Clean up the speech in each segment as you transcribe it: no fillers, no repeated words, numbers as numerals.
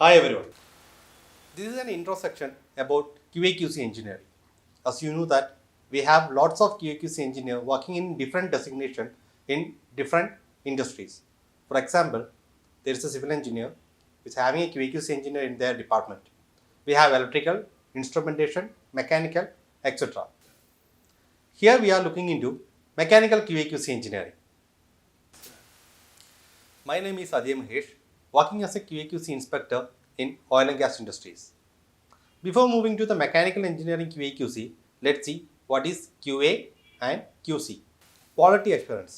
Hi everyone. This is an intro section about QA/QC engineering. As you know that we have lots of QA/QC engineer working in different designation in different industries. For example, there is a civil engineer who is having a QA/QC engineer in their department. We have electrical, instrumentation, mechanical, etc. Here we are looking into mechanical QA/QC engineering. My name is Ajay Mahesh, working as a QA/QC inspector in oil and gas industries. Before moving to the mechanical engineering QA/QC, let's see what is QA and QC. Quality assurance.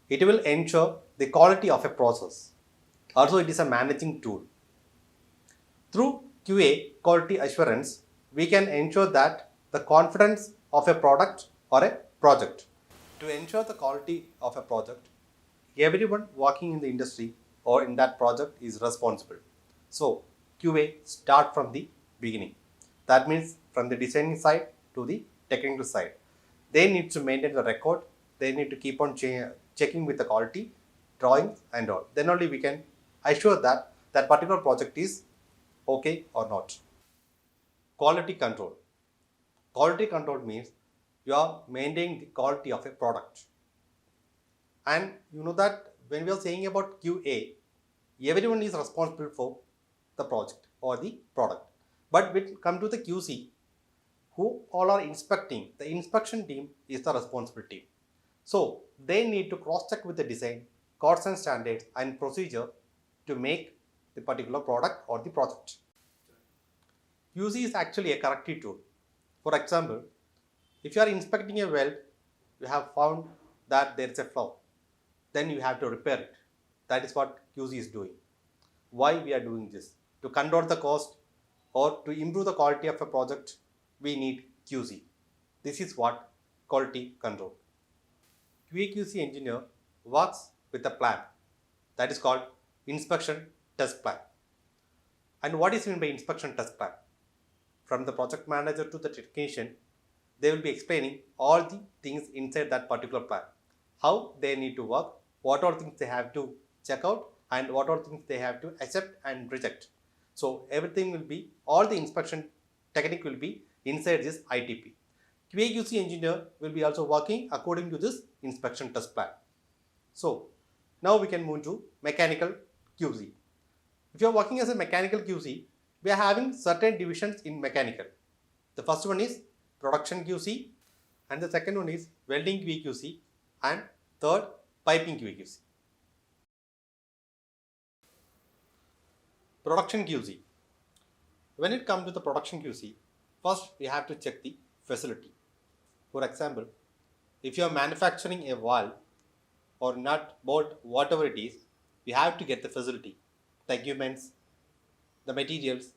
It will ensure the quality of a process. Also, it is a managing tool. Through QA quality assurance, we can ensure that the confidence of a product or a project. To ensure the quality of a project, everyone working in the industry or in that project is responsible. So QA start from the beginning. That means from the designing side to the technical side. They need to maintain the record. They need to keep on checking with the quality, drawings and all. Then only we can assure that that particular project is okay or not. Quality control. Quality control means you are maintaining the quality of a product. And you know that when we are saying about QA, everyone is responsible for the project or the product. But when it comes to the QC, who all are inspecting, the inspection team is the responsible team. So they need to cross check with the design, codes and standards and procedure to make the particular product or the project. QC is actually a corrective tool. For example, if you are inspecting a well, you have found that there is a flaw, then you have to repair it. That is what QC is doing. Why we are doing this? To control the cost or to improve the quality of a project, we need QC. This is what quality control. QA/QC engineer works with a plan that is called inspection test plan. And what is meant by inspection test plan? From the project manager to the technician, they will be explaining all the things inside that particular plan. How they need to work, what are things they have to check out, and what are things they have to accept and reject. So everything will be, all the inspection technique will be inside this ITP. QA/QC engineer will be also working according to this inspection test plan. So now we can move to mechanical QC. If you are working as a mechanical QC, we are having certain divisions in mechanical. The first one is production QC, and the second one is welding QA/QC, and third piping QA/QC. Production QC. When it comes to the production QC, first we have to check the facility. For example, if you are manufacturing a valve or nut, bolt, whatever it is, we have to get the facility, the equipments, the materials,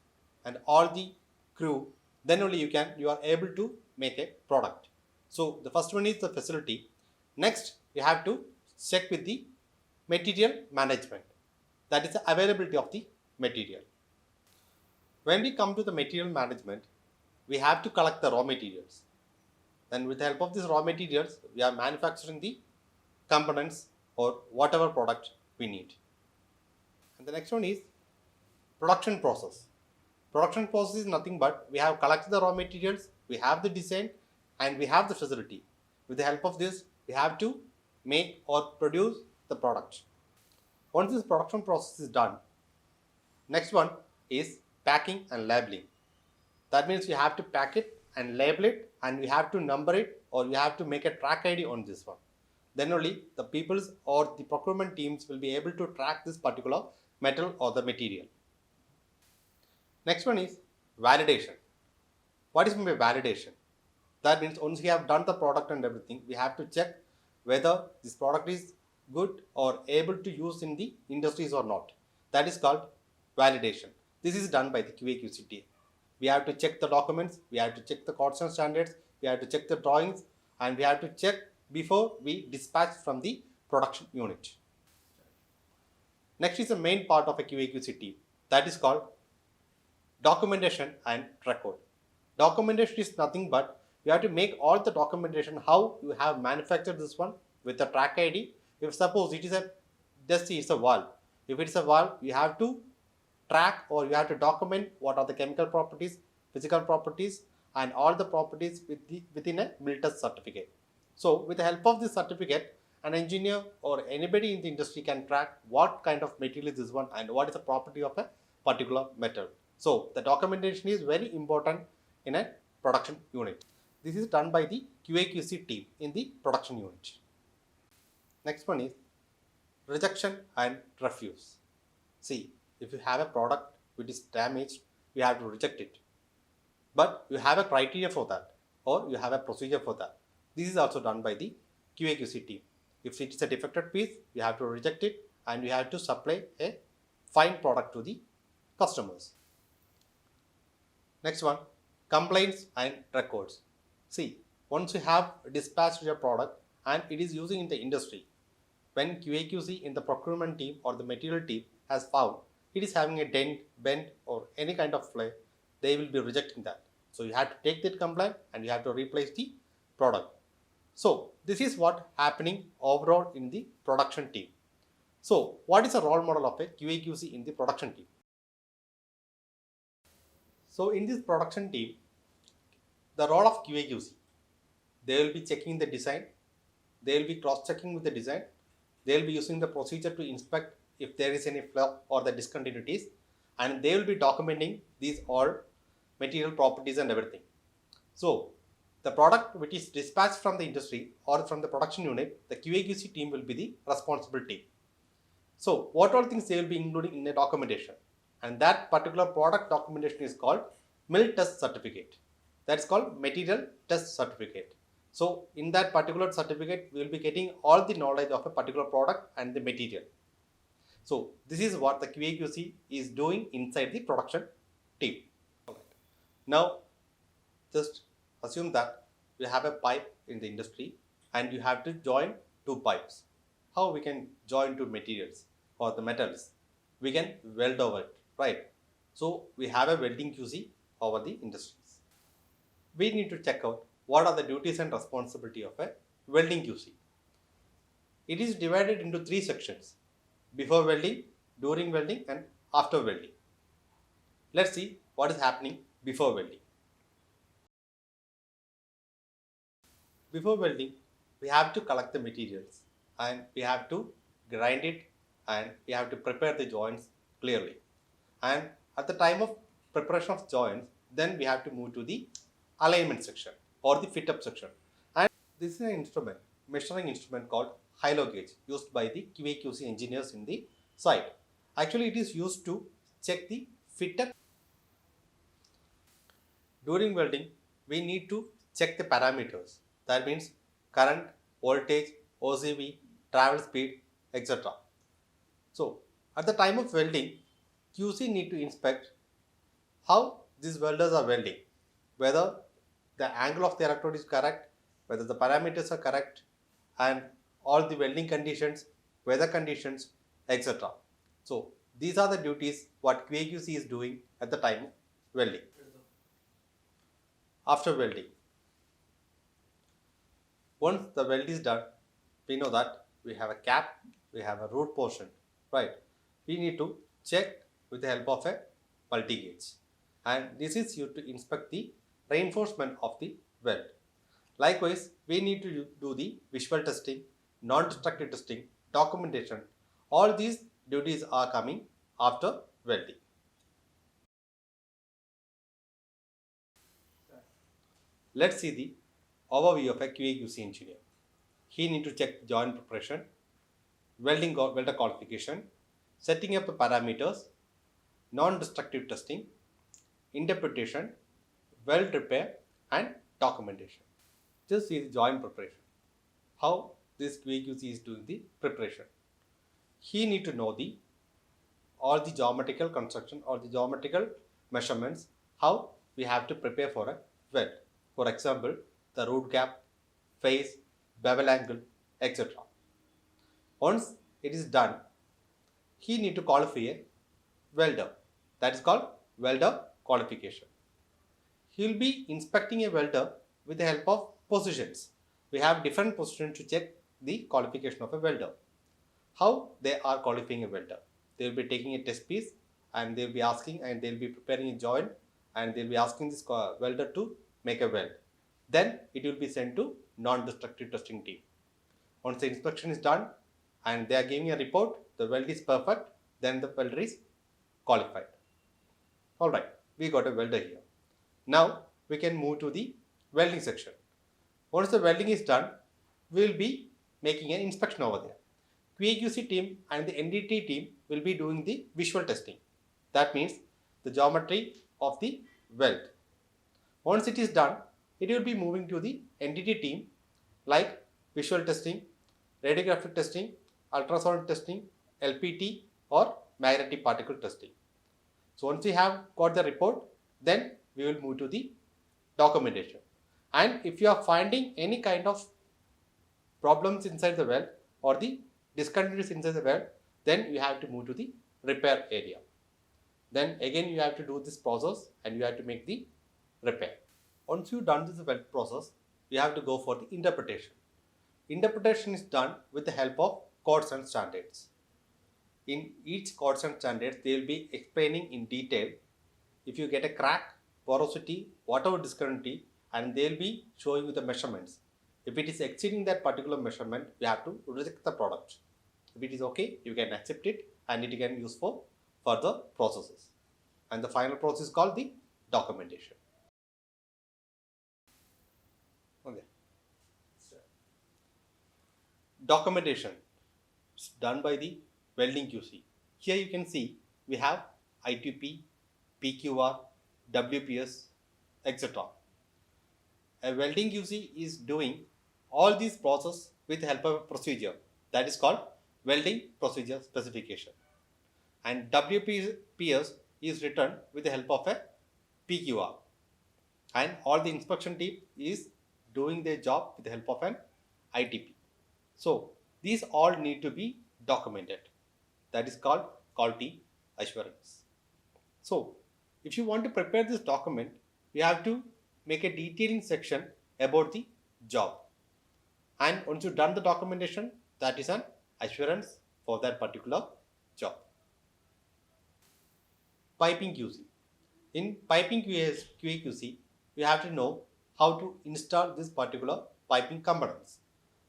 and all the crew. Then only you are able to make a product. So the first one is the facility. Next, you have to check with the material management. That is the availability of the material. When we come to the material management, we have to collect the raw materials. Then with the help of these raw materials, we are manufacturing the components or whatever product we need. And the next one is production process. Production process is nothing but we have collected the raw materials, we have the design, and we have the facility. With the help of this, we have to make or produce the product. Once this production process is done, next one is packing and labeling. That means you have to pack it and label it, and we have to number it, or you have to make a track ID on this one. Then only the peoples or the procurement teams will be able to track this particular metal or the material. Next one is validation. What is meant by validation? That means once we have done the product and everything, we have to check whether this product is good or able to use in the industries or not. That is called validation. This is done by the QA/QC team. We have to check the documents, we have to check the codes and standards, we have to check the drawings, and we have to check before we dispatch from the production unit. Next is the main part of a QA/QC team. That is called documentation and record. Documentation is nothing but you have to make all the documentation how you have manufactured this one with the track ID. If suppose it is a just it's a valve. If it's a valve, you have to track or you have to document what are the chemical properties, physical properties, and all the properties within a mill test certificate. So with the help of this certificate, an engineer or anybody in the industry can track what kind of material is this one and what is the property of a particular metal. So the documentation is very important in a production unit. This is done by the QA/QC team in the production unit. Next one is rejection and refuse. See, if you have a product which is damaged, you have to reject it. But you have a criteria for that or you have a procedure for that. This is also done by the QA/QC team. If it is a defected piece, you have to reject it and you have to supply a fine product to the customers. Next one, complaints and records. See, once you have dispatched your product and it is using in the industry, when QA/QC in the procurement team or the material team has found it is having a dent, bend or any kind of flare, they will be rejecting that. So you have to take that complaint and you have to replace the product. So this is what happening overall in the production team. So what is a role model of a QA/QC in the production team? So in this production team, the role of QA/QC, they will be checking the design, they will be cross-checking with the design, they will be using the procedure to inspect if there is any flaw or the discontinuities, and they will be documenting these all material properties and everything. So the product which is dispatched from the industry or from the production unit, the QA/QC team will be the responsible team. So what all things they will be including in the documentation, and that particular product documentation is called mill test certificate. That's called material test certificate. So in that particular certificate, we will be getting all the knowledge of a particular product and the material. So this is what the QA/QC is doing inside the production team. Now just assume that you have a pipe in the industry and you have to join two pipes. How we can join two materials or the metals? We can weld over it, right? So we have a welding QC over the industries. We need to check out what are the duties and responsibility of a welding QC. It is divided into three sections: before welding, during welding and after welding. Let's see what is happening before welding. Before welding, we have to collect the materials and we have to grind it and we have to prepare the joints clearly. And at the time of preparation of joints, then we have to move to the alignment section or the fit up section. And this is an instrument, measuring instrument called high-low gauge, used by the QA/QC engineers in the site. Actually, it is used to check the fit up. During welding, we need to check the parameters. That means current, voltage, OCV, travel speed, etc. So at the time of welding, QC need to inspect how these welders are welding, whether the angle of the electrode is correct, whether the parameters are correct, and all the welding conditions, weather conditions, etc. So these are the duties what QA/QC is doing at the time of welding. After welding, once the weld is done, we know that we have a cap, we have a root portion, right? We need to check with the help of a multi-gauge, and this is used to inspect the reinforcement of the weld. Likewise, we need to do the visual testing, non-destructive testing, documentation. All these duties are coming after welding. Let's see the overview of a QA/QC engineer. He need to check joint preparation, welder qualification, setting up the parameters, non-destructive testing, interpretation, weld repair and documentation. Just see the joint preparation. How this QA/QC is doing the preparation. He need to know all the geometrical construction or the geometrical measurements, how we have to prepare for a weld. For example, the root gap, face, bevel angle, etc. Once it is done, he need to qualify a welder. That is called welder qualification. He will be inspecting a welder with the help of positions. We have different positions to check the qualification of a welder. How they are qualifying a welder? They will be taking a test piece and they'll be asking and they'll be preparing a joint and they'll be asking this welder to make a weld. Then it will be sent to non-destructive testing team. Once the inspection is done and they are giving a report, the weld is perfect, then the welder is qualified. Alright, we got a welder here. Now we can move to the welding section. Once the welding is done, we will be making an inspection over there. QA/QC team and the NDT team will be doing the visual testing. That means the geometry of the weld. Once it is done, it will be moving to the NDT team like visual testing, radiographic testing, ultrasound testing, LPT or magnetic particle testing. So once we have got the report, then we will move to the documentation. And if you are finding any kind of problems inside the weld or the discontinuities inside the weld, then you have to move to the repair area. Then again you have to do this process and you have to make the repair. Once you've done this weld process, you have to go for the interpretation. Interpretation is done with the help of codes and standards. In each codes and standards, they will be explaining in detail if you get a crack, porosity, whatever discontinuity, and they will be showing you the measurements. If it is exceeding that particular measurement, you have to reject the product. If it is okay, you can accept it and it can use for further processes. And the final process is called the documentation. Okay. Documentation is done by the welding QC. Here you can see we have I2P, PQR, WPS, etc. A welding QC is doing all these processes with the help of a procedure that is called welding procedure specification. And WPS is written with the help of a PQR. And all the inspection team is doing their job with the help of an ITP. So these all need to be documented. That is called quality assurance. So if you want to prepare this document, you have to make a detailing section about the job. And once you've done the documentation, that is an assurance for that particular job. Piping QC. In piping QA/QC, you have to know how to install this particular piping components.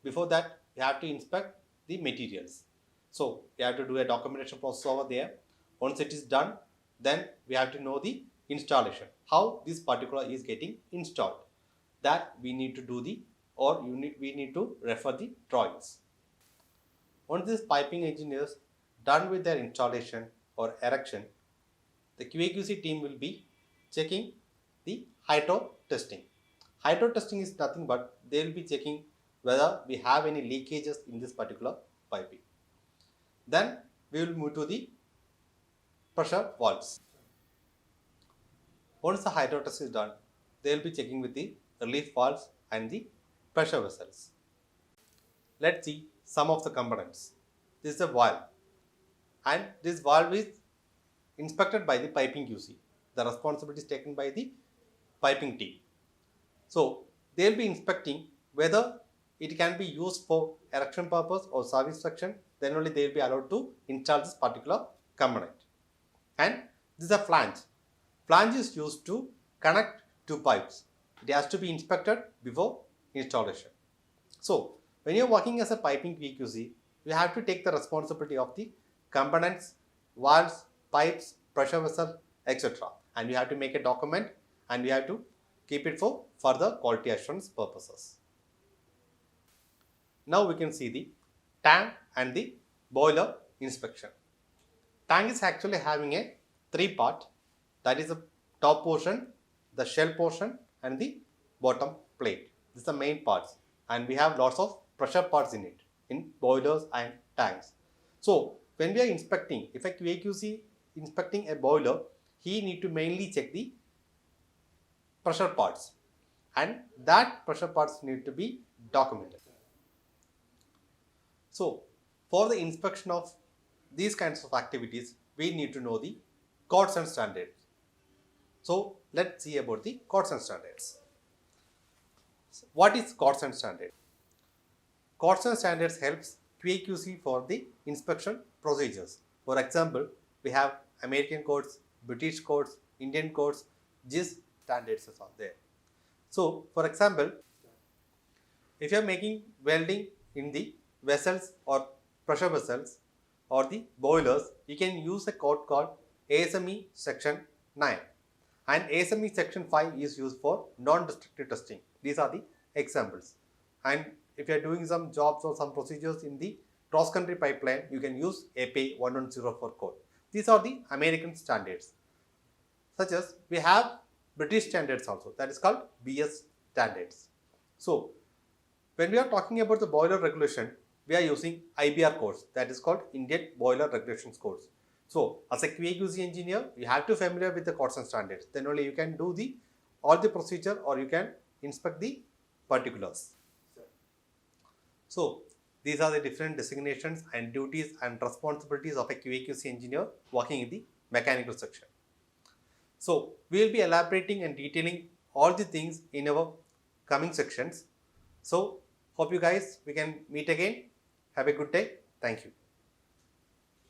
Before that, you have to inspect the materials. So you have to do a documentation process over there. Once it is done, then we have to know the installation, how this particular is getting installed. That we need to do we need to refer the drawings. Once these piping engineers done with their installation or erection, the QA/QC team will be checking the hydro testing. Hydro testing is nothing but they will be checking whether we have any leakages in this particular piping. Then we will move to the pressure valves. Once the hydro test is done, they will be checking with the relief valves and the pressure vessels. Let's see some of the components. This is a valve, and this valve is inspected by the piping QC. The responsibility is taken by the piping team. So they will be inspecting whether it can be used for erection purpose or service section. Then only they will be allowed to install this particular component. And this is a flange. Flange is used to connect two pipes. It has to be inspected before installation. So when you are working as a piping QC, you have to take the responsibility of the components, valves, pipes, pressure vessel, etc. And you have to make a document and you have to keep it for further quality assurance purposes. Now we can see the tank and the boiler inspection. Tank is actually having a three-part, that is the top portion, the shell portion and the bottom plate. These are the main parts, and we have lots of pressure parts in it, in boilers and tanks. So when we are inspecting, if a QA/QC inspecting a boiler, he need to mainly check the pressure parts, and that pressure parts need to be documented. So for the inspection of these kinds of activities, we need to know the codes and standards. So let's see about the codes and standards. What is codes and standards? Codes and standards helps QA/QC for the inspection procedures. For example, we have American codes, British codes, Indian codes, GIS standards are there. So, for example, if you are making welding in the vessels or pressure vessels or the boilers, you can use a code called ASME section 9, and ASME section 5 is used for non-destructive testing. These are the examples. And if you are doing some jobs or some procedures in the cross-country pipeline, you can use API 1104 code. These are the American standards. Such as we have British standards also, that is called BS standards. So, when we are talking about the boiler regulation, we are using IBR codes, that is called Indian Boiler Regulations codes. So, as a QA/QC engineer, you have to familiar with the codes and standards. Then only you can do the all the procedure or you can inspect the particulars. So, these are the different designations and duties and responsibilities of a QA/QC engineer working in the mechanical section. So, we will be elaborating and detailing all the things in our coming sections. So, hope you guys we can meet again. Have a good day. Thank you.